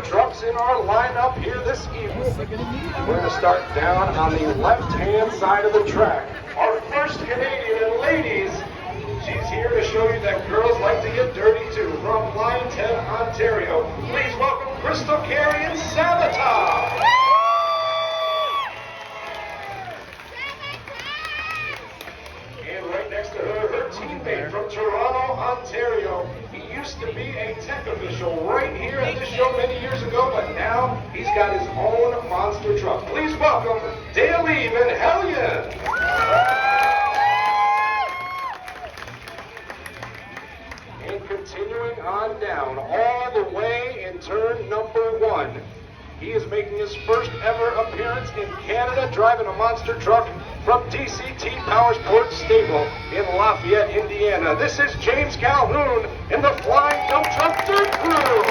trucks in our lineup here this evening. We're going to start down on the left-hand side of the track. Our first Canadian, and ladies, she's here to show you that girls like to get dirty too. From Line 10, Ontario, please welcome Crystal Carey and Sabotage. And right next to her, her teammate from Toronto, Ontario. He used to be a tech official right here at this show many years ago, but now he's got his own monster truck. Please welcome Dale Eve and Hellion. And continuing on down, all the way in turn number 1. He is making his first ever appearance in Canada, driving a monster truck from DCT Powersports Stable in Lafayette, Indiana. This is James Calhoun in the Flying Dump Truck Dirt Crew.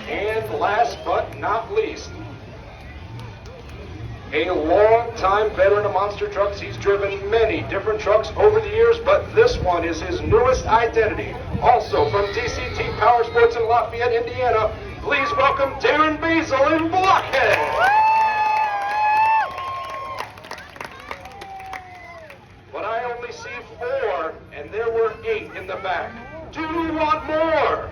And last but not least, a long-time veteran of monster trucks. He's driven many different trucks over the years, but this one is his newest identity. Also from DCT Powersports in Lafayette, Indiana, please welcome Darren Basil in Blockhead. But I only see 4, and there were 8 in the back. Do we want more?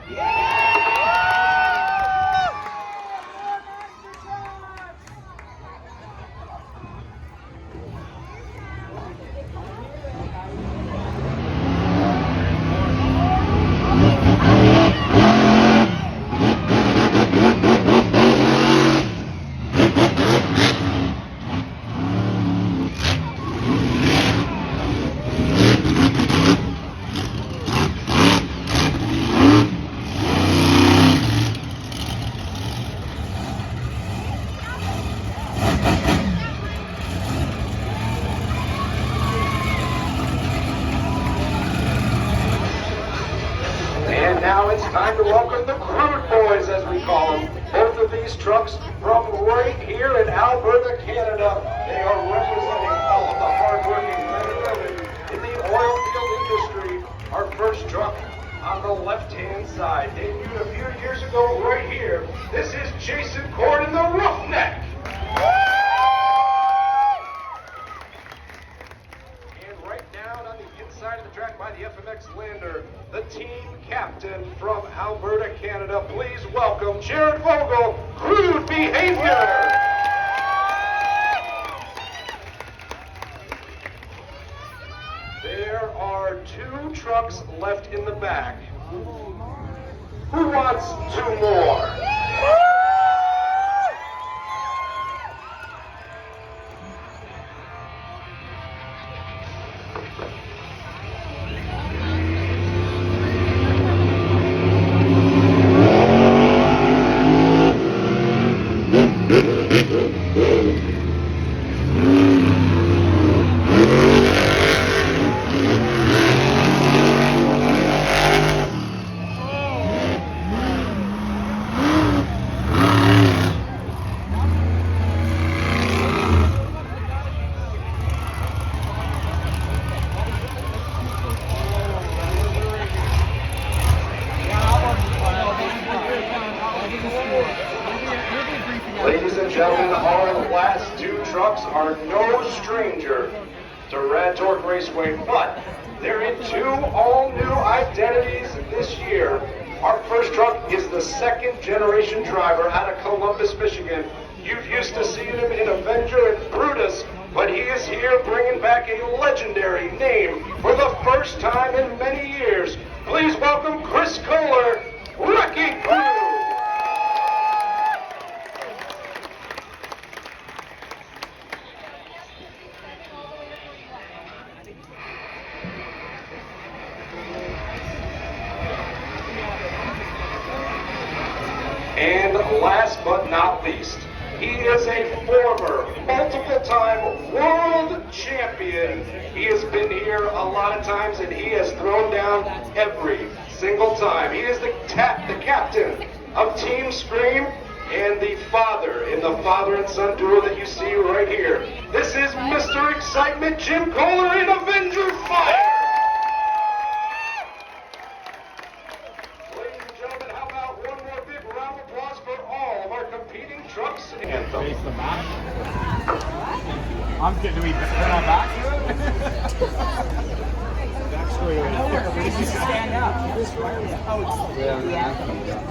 Now it's time to welcome the Crude Boys, as we call them. Both of these trucks from right here in Alberta, Canada. They are representing all of the hard-working men and women in the oil field industry. Our first truck on the left-hand side debuted a few years ago right here. This is Jason Cord in the Roughneck. And right down on the inside of the track by the FMX Lander, the team captain from Alberta, Canada. Please welcome Jared Vogel, Crude Behavior. There are 2 trucks left in the back. Who wants 2 more? Ladies and gentlemen, our last 2 trucks are no stranger to Rad Torque Raceway, but they're in 2 all-new identities this year. Our first truck is the 2nd generation driver out of Columbus, Michigan. You've used to seeing him in Avenger and Brutus, but he is here bringing back a legendary name for the first time in many years. Please welcome Chris Kohler, Wrecking Crew. And last but not least, he is a former multiple-time world champion. He has been here a lot of times and he has thrown down every single time. He is the captain of Team Scream and the father in the father and son duo that you see right here. This is Mr. Excitement, Jim Kohler in Avenger Fire. Face the back. I'm getting to eat turn my back to it. That's straight away. Nowhere, but if you stand up, this right out. Yeah.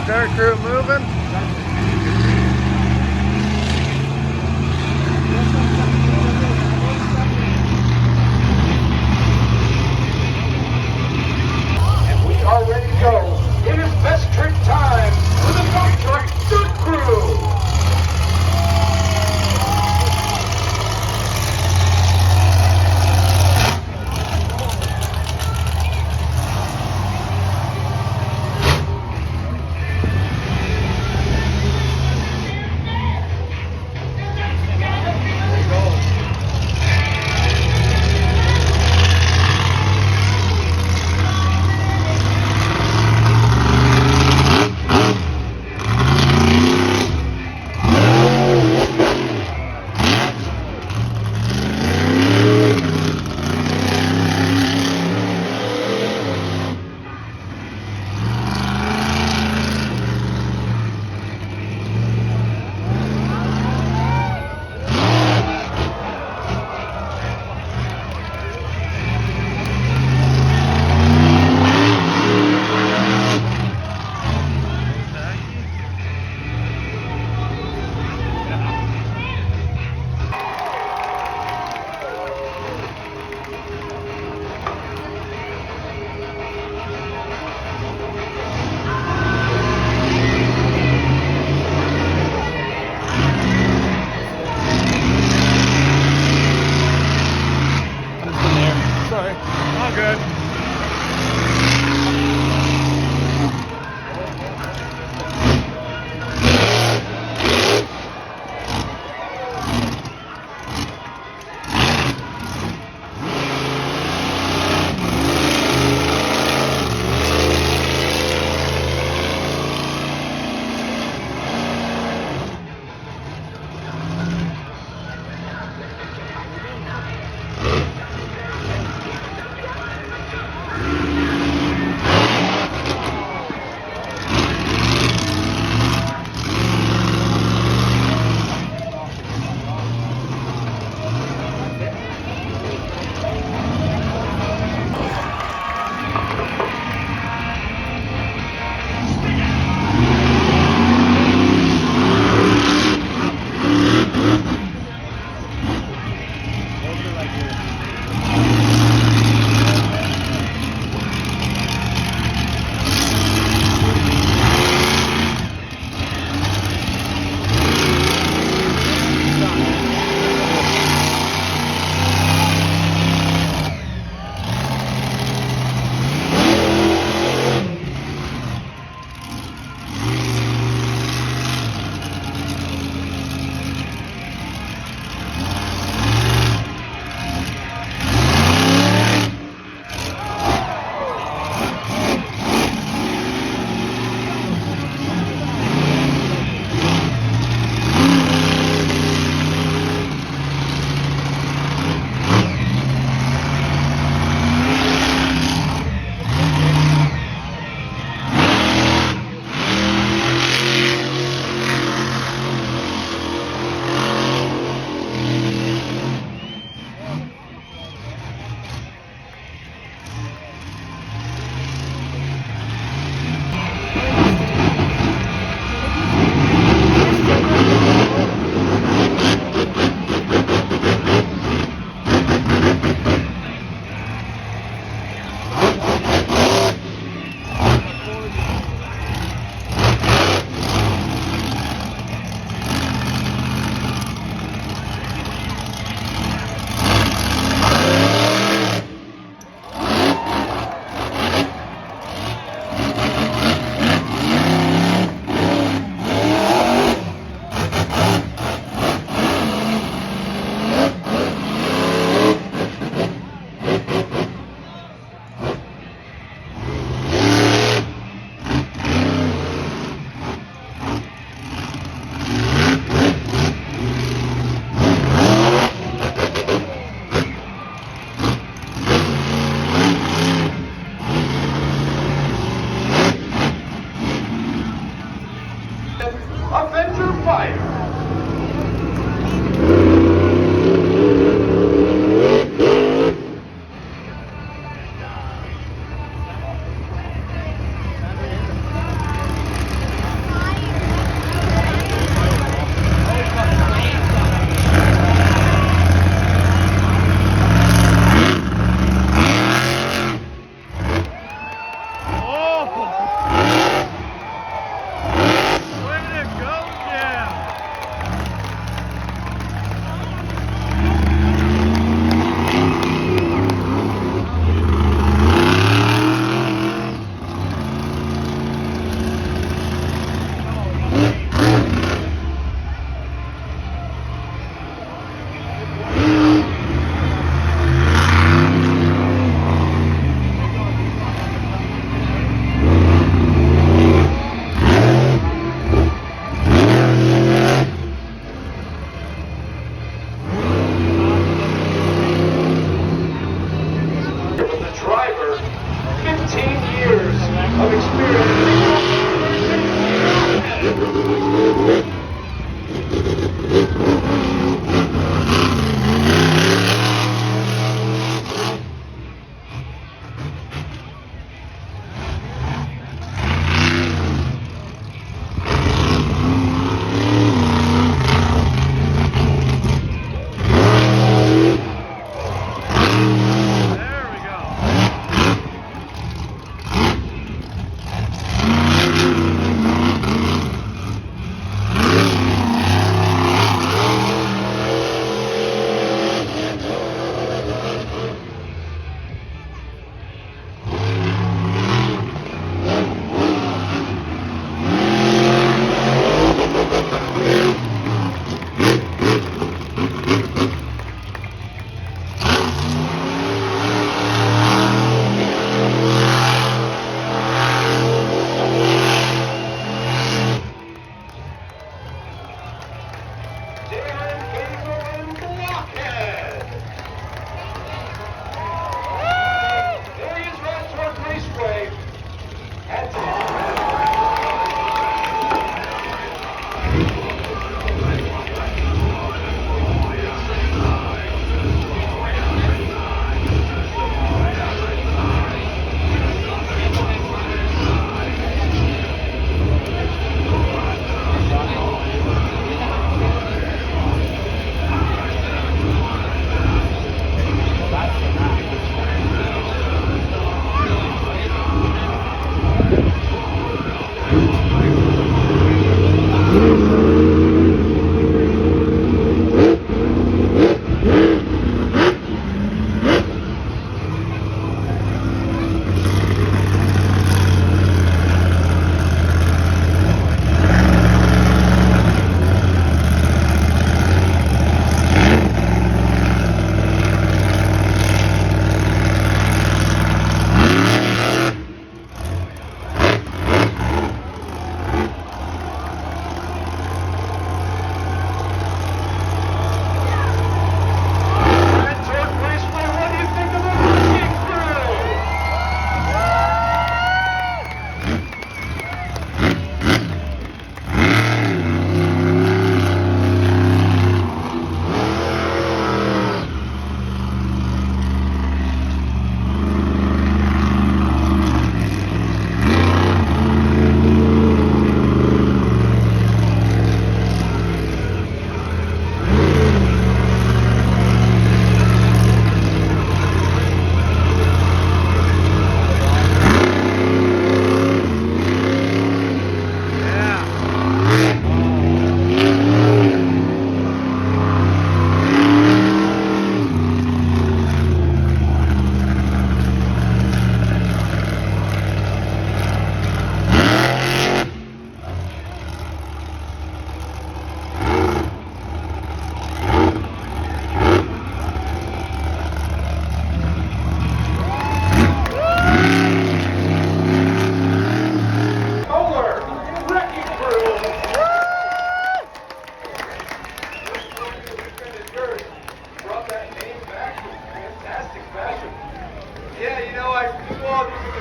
Dirt crew moving. And we are ready to go. It is best trick time for the dump truck dirt crew.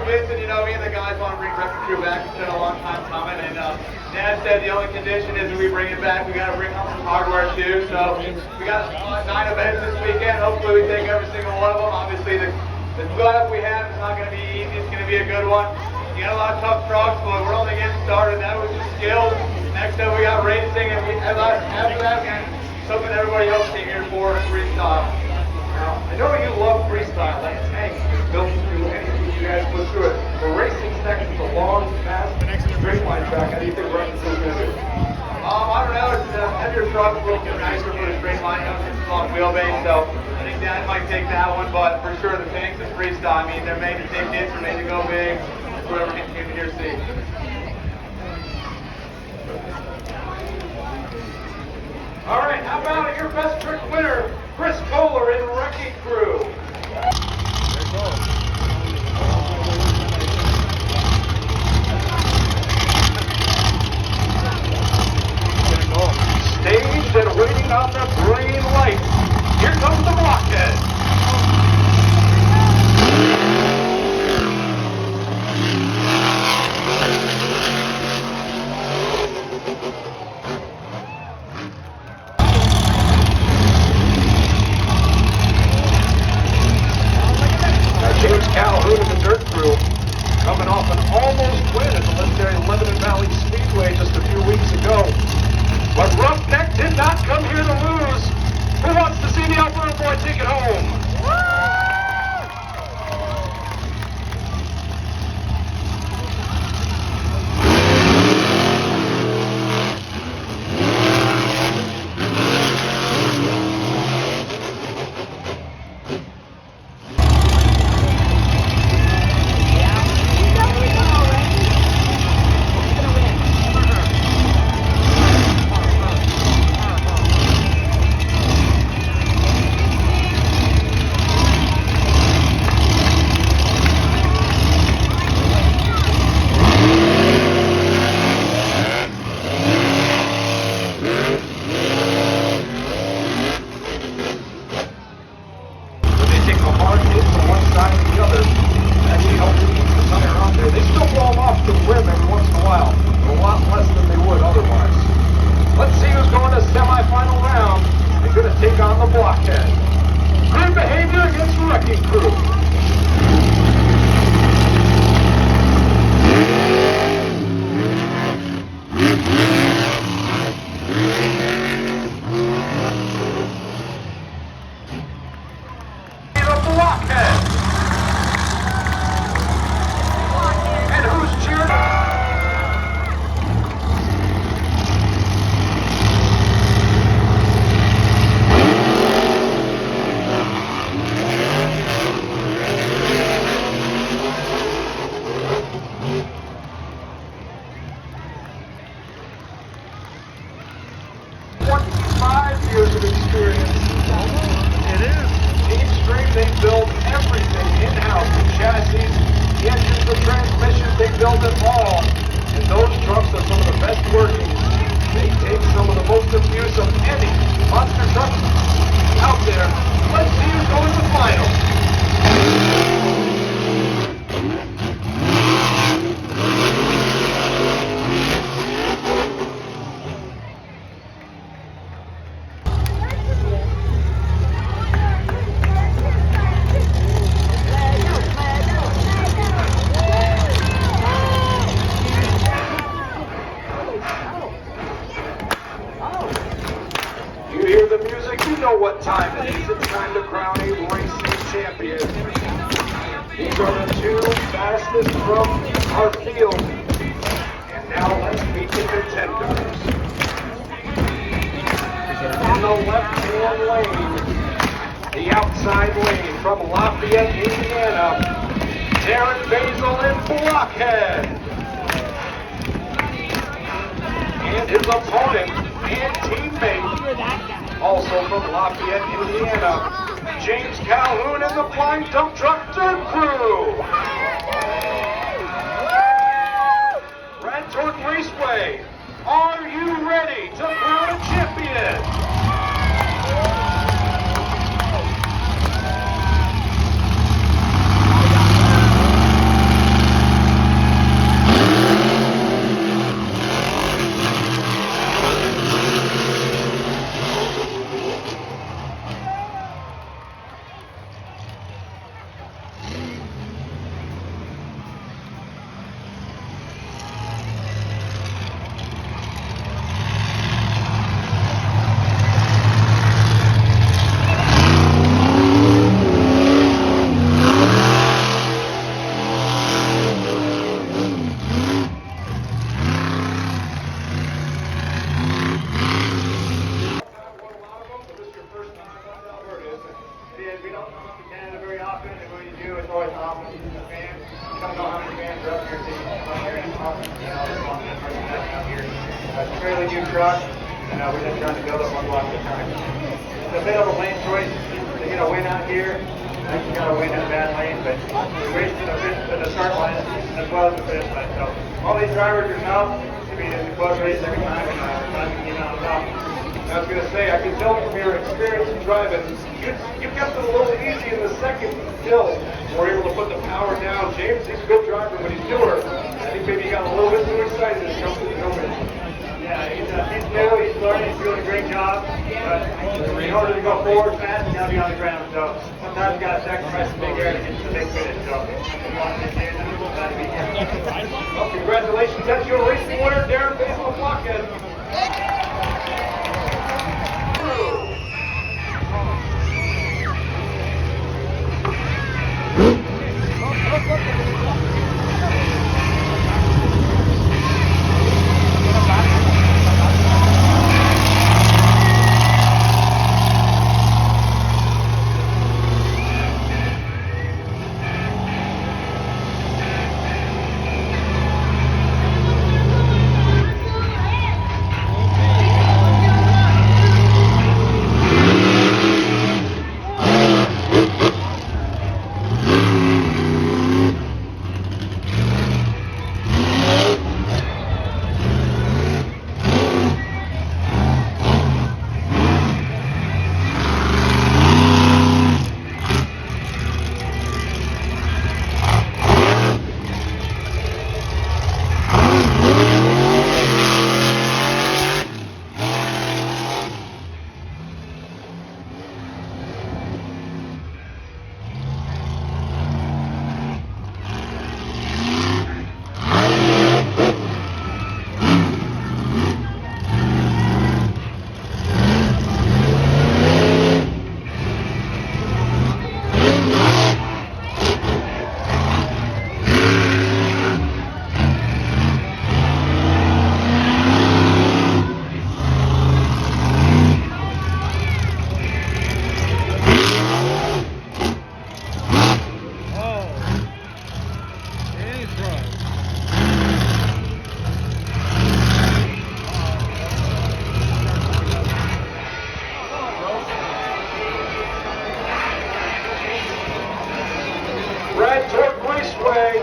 Vincent, you know, me and the guys want to bring Wrecking Crew back. It's been a long time coming, and Dad said the only condition is if we bring it back, we got to bring home some hardware too. So we got 9 events this weekend. Hopefully we take every single one of them. Obviously the lineup we have is not going to be easy. It's going to be a good one. You got a lot of tough trucks, but we're only getting started. That was just skills. Next up we got racing, and after that, and something everybody else came here for, freestyle. Now, I know you love freestyle. That tank is built to do anything you guys put through it. But racing next is a long, fast, straight line track. How do you think Wrecking Crew's going to do? I don't know. It's heavier truck, a little bit nicer for the straight line. It's a long wheelbase, so I think Dad might take that one. But for sure, the tanks is freestyle. I mean, they're made to take hits, they're made to go big. Whatever you came here to see. All right, how about your best trick winner, Chris Kohler in Wrecking Crew? Staged and waiting on the green light. Here comes the blockhead. James Calhoun of the Dirt Crew, coming off an almost win at the legendary Lebanon Valley Speedway just a few weeks ago. But Roughneck did not come here to lose. Who wants to see the Alberta boy take it home? James Calhoun and the Flying Dump Truck Dirt Crew. Red Torque Raceway, are you ready to crown a champion? confident in what you do. It's always awesome to see the fans. You don't know how many fans are up here. So you come here and it's awesome. You know, it's awesome to have out here. It's a fairly new truck, and we're just trying to build up one block at a time. It's a bit of a lane choice to get a win out here. I actually got a win in a bad lane, but we raced at the start line as well as the finish line. So all these drivers are tough. I mean, it's a close race every time, and we're trying to keep on top. I was going to say, I can tell from your experience in driving, you kept it a little easy in the second hill. We're able to put the power down. James, he's a good driver, but he's newer. I think maybe he got a little bit too excited to jump to the helmet. Yeah, he's new, he's learning, he's doing a great job. But in order to go forward fast, you got to be on the ground. So sometimes you got to sacrifice the big air to get to the big finish. So we want to get in, we're glad to be here. Well, congratulations, that's your racing winner, Darren Basil Blockhead.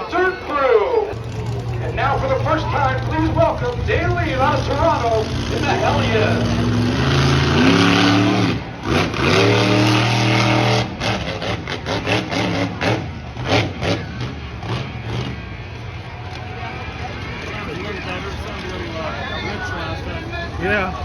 Dirt Crew. And now for the first time, please welcome Dale Lee out of Toronto in the Hell Yeah. Yeah.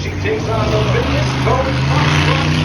She takes on the biggest boat from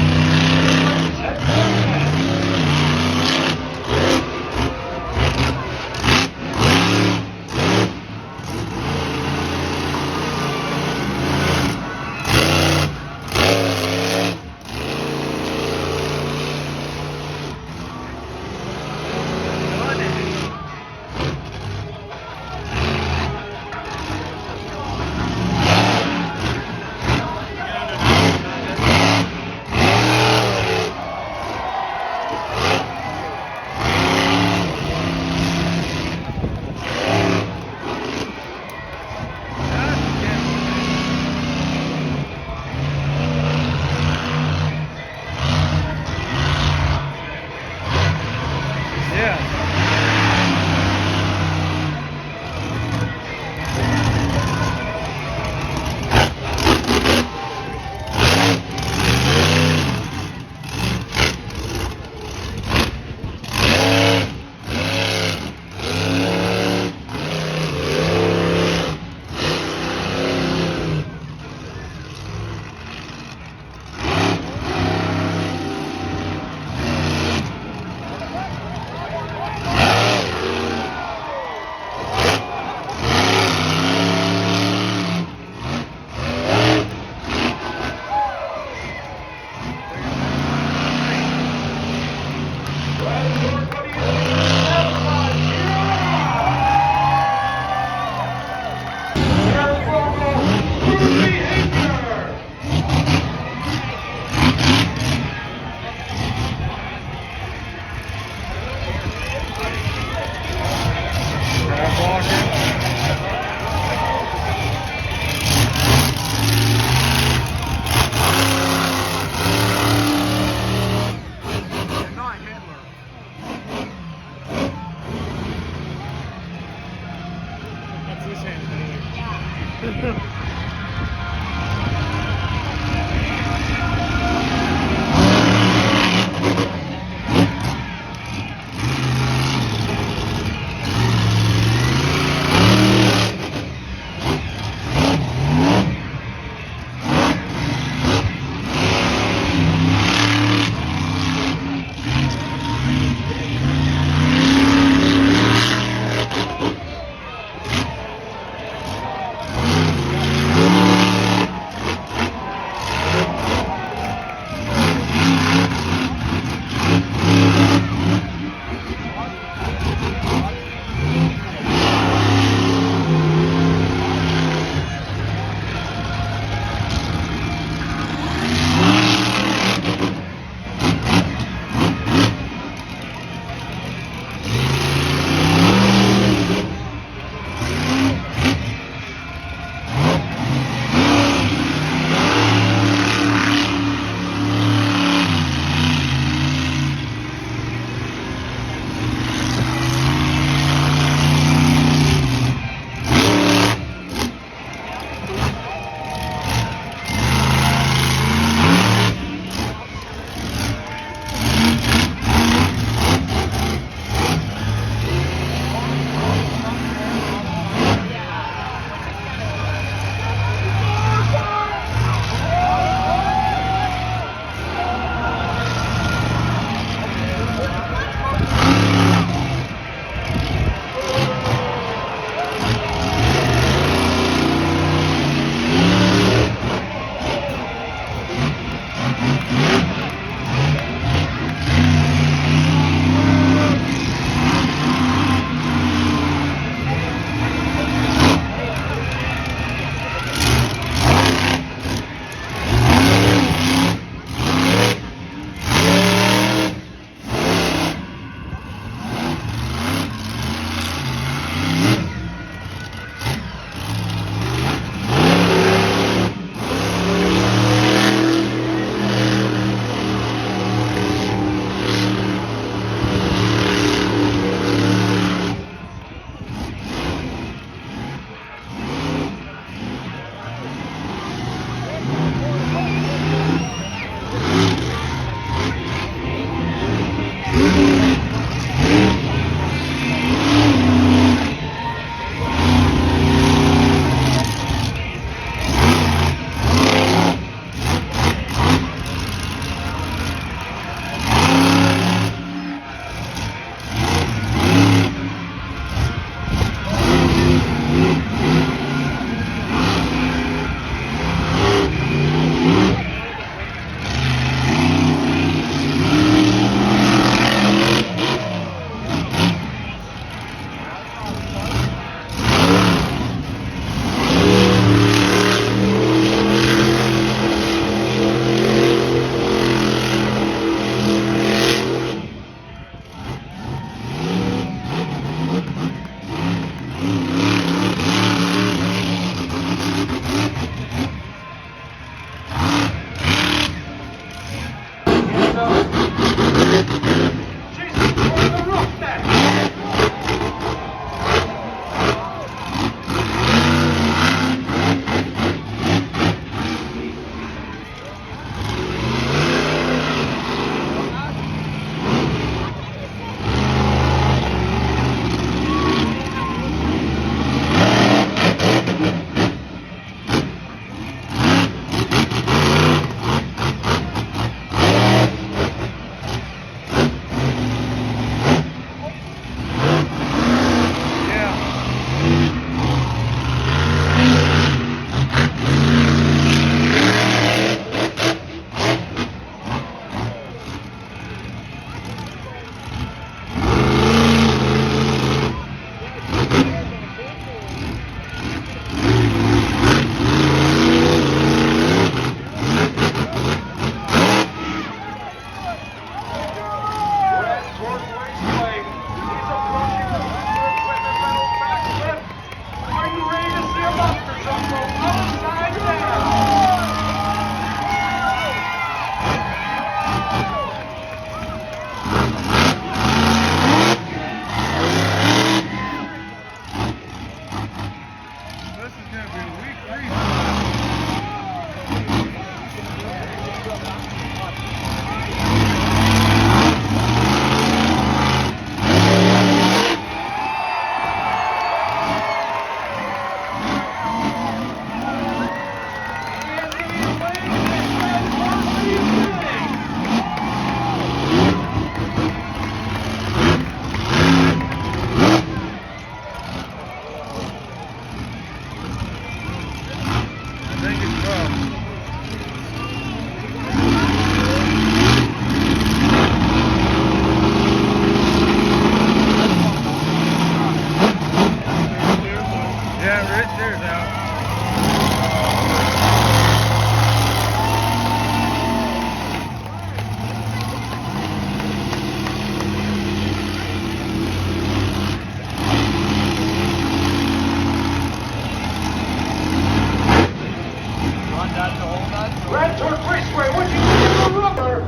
Red Torque Raceway, what do you think of the rubber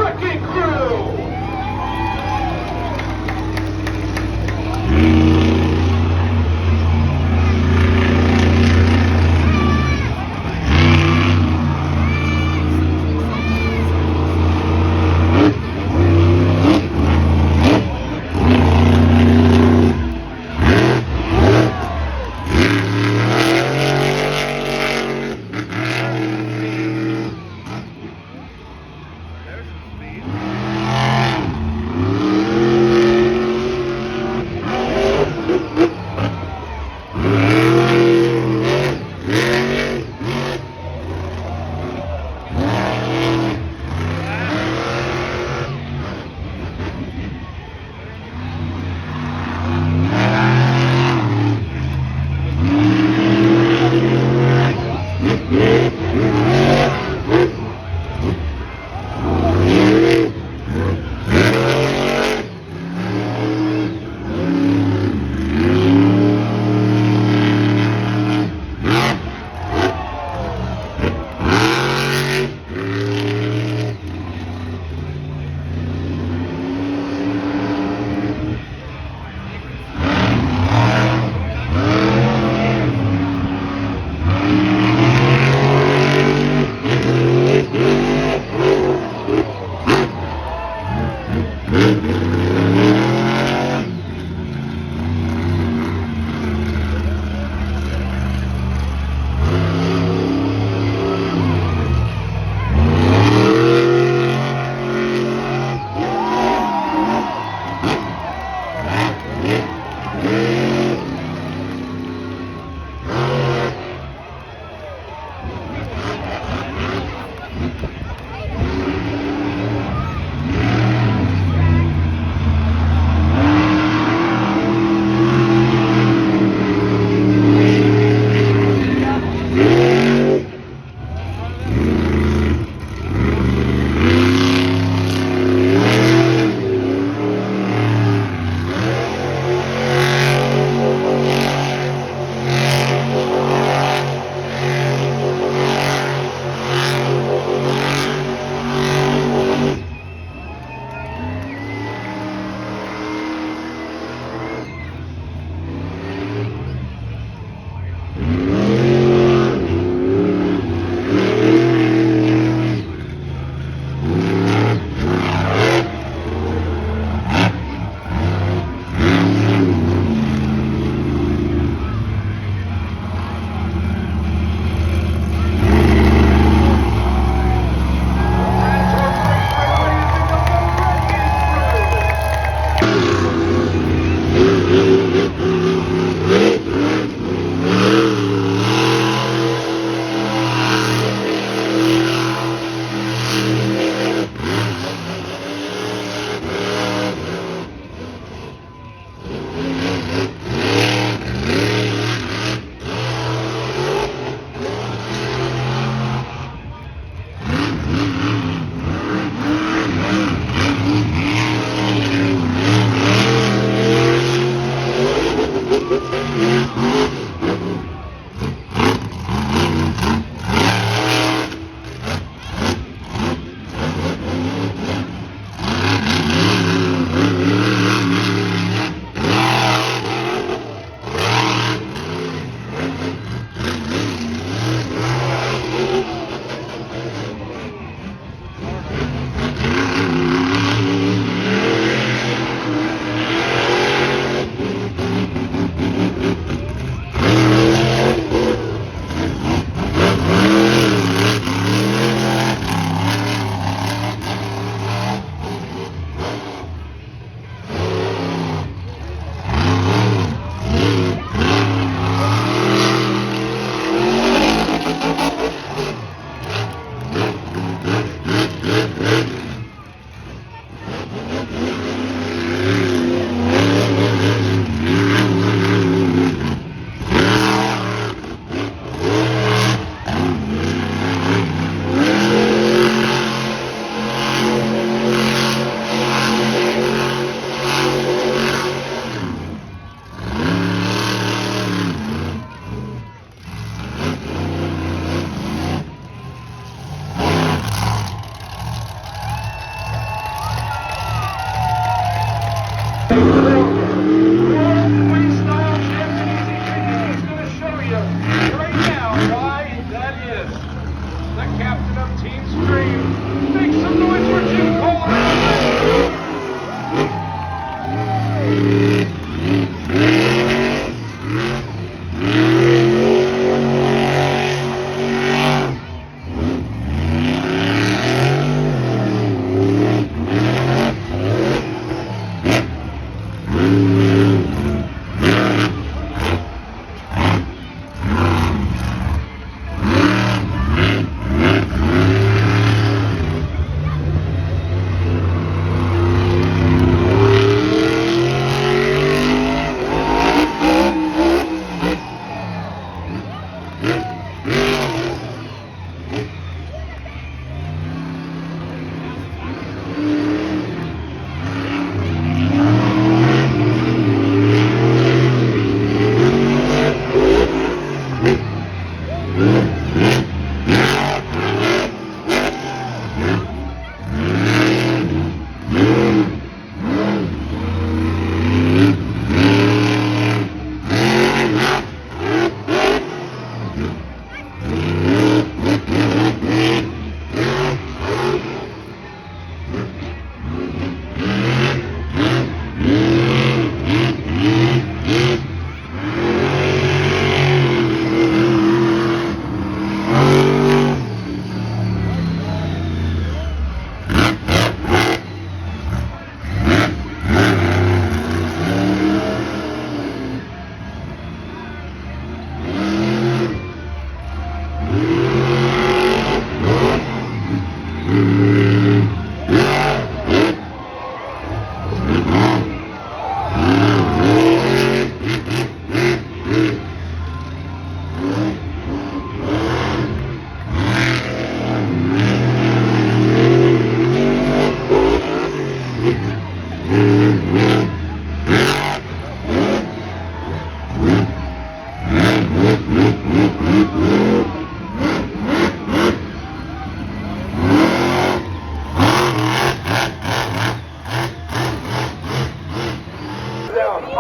wrecking crew? the captain of Team Stream. Make some noise for Jim Cole.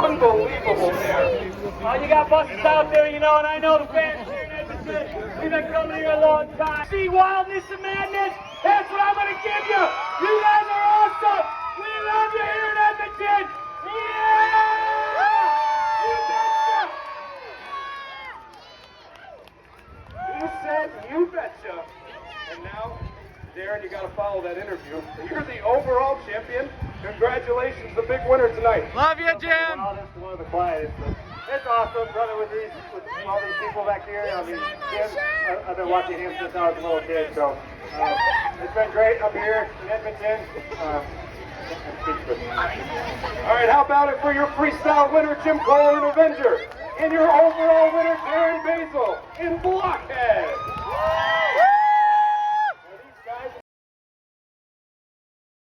Unbelievable there. You got buses out there, you know, and I know the fans here in Edmonton. We've been coming here a long time. See wildness and madness? That's what I'm going to give you. You guys are awesome. We love you here in Edmonton. Yeah! You betcha. He said, you betcha. And now, Darren, you got to follow that interview. You're the overall champion. Congratulations, the big winner tonight. Love you, Jim. Well, this is one of the quietest. It's awesome running with all these people back here. I mean, Jim, I've been watching him since I was a little kid, so it's been great up here in Edmonton. I'm speechless. All right, how about it for your freestyle winner, Jim Cole in Avenger, and your overall winner, Darren Basil in Blockhead.